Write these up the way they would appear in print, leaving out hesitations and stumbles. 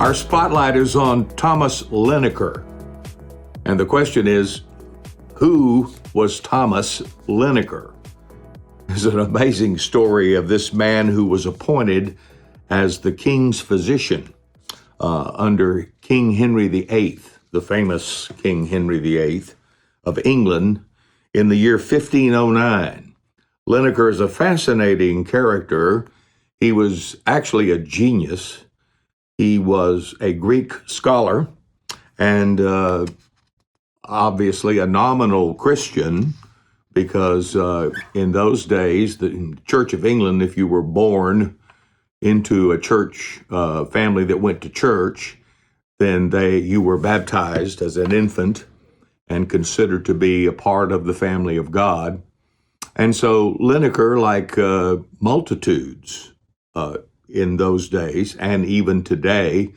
Our spotlight is on Thomas Linacre. And the question is, who was Thomas Linacre? There's an amazing story of this man who was appointed as the king's physician under King Henry VIII, the famous King Henry VIII of England, in the year 1509. Linacre is a fascinating character. He was actually a genius. He was a Greek scholar and obviously a nominal Christian, because in those days, in the Church of England, if you were born into a church family that went to church, then you were baptized as an infant and considered to be a part of the family of God. And so Linacre, like multitudes in those days and even today,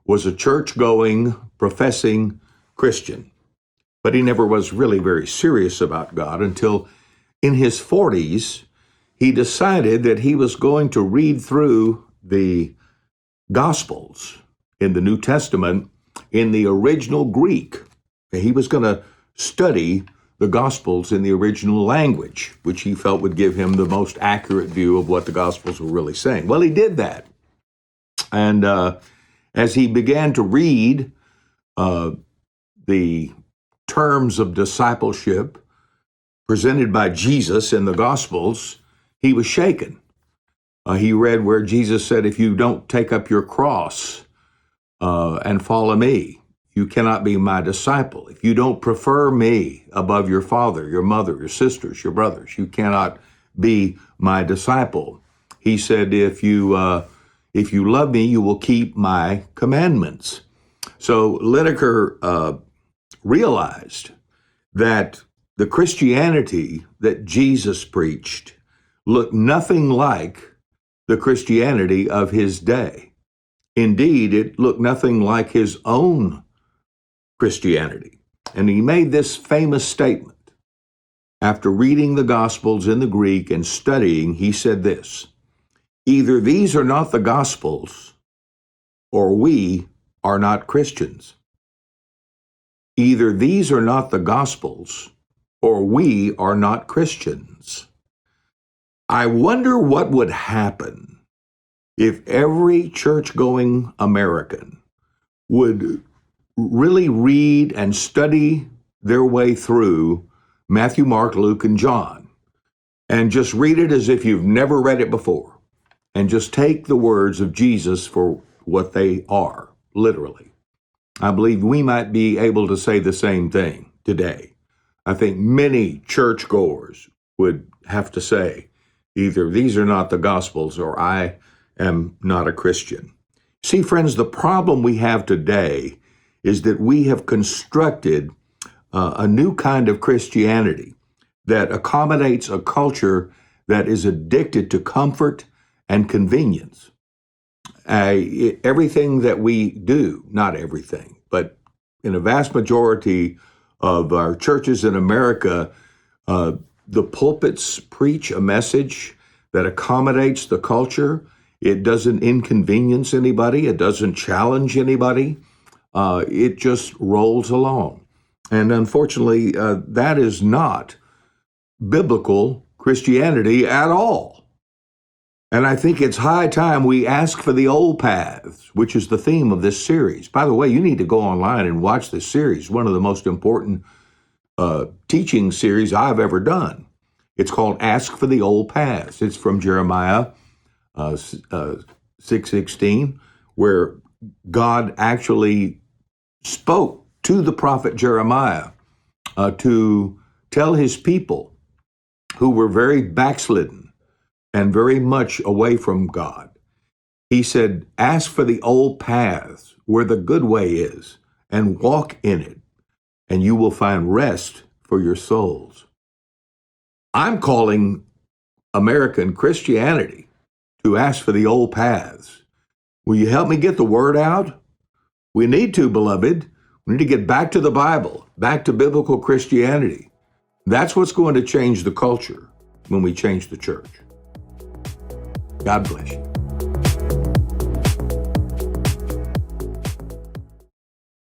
was a church-going, professing Christian. But he never was really very serious about God until in his 40s, he decided that he was going to read through the Gospels in the New Testament in the original Greek. He was going to study the Gospels in the original language, which he felt would give him the most accurate view of what the Gospels were really saying. Well, he did that. And as he began to read the terms of discipleship presented by Jesus in the Gospels, he was shaken. He read where Jesus said, if you don't take up your cross and follow me, you cannot be my disciple. If you don't prefer me above your father, your mother, your sisters, your brothers, you cannot be my disciple. He said, if you love me, you will keep my commandments. So Linacre realized that the Christianity that Jesus preached looked nothing like the Christianity of his day. Indeed, it looked nothing like his own Christianity. And he made this famous statement. After reading the Gospels in the Greek and studying, he said this: either these are not the Gospels, or we are not Christians. Either these are not the Gospels, or we are not Christians. I wonder what would happen if every church-going American would really read and study their way through Matthew, Mark, Luke, and John, and just read it as if you've never read it before, and just take the words of Jesus for what they are, literally. I believe we might be able to say the same thing today. I think many churchgoers would have to say, either these are not the Gospels or I am not a Christian. See, friends, the problem we have today is that we have constructed a new kind of Christianity that accommodates a culture that is addicted to comfort and convenience. Everything that we do, not everything, but in a vast majority of our churches in America, the pulpits preach a message that accommodates the culture. It doesn't inconvenience anybody. It doesn't challenge anybody. It just rolls along. And unfortunately, that is not biblical Christianity at all. And I think it's high time we ask for the old paths, which is the theme of this series. By the way, you need to go online and watch this series, one of the most important teaching series I've ever done. It's called Ask for the Old Paths. It's from Jeremiah 6:16, where God actually spoke to the prophet Jeremiah to tell his people who were very backslidden and very much away from God. He said, ask for the old paths where the good way is and walk in it, and you will find rest for your souls. I'm calling American Christianity to ask for the old paths. Will you help me get the word out? We need to, beloved. We need to get back to the Bible, back to biblical Christianity. That's what's going to change the culture when we change the church. God bless you.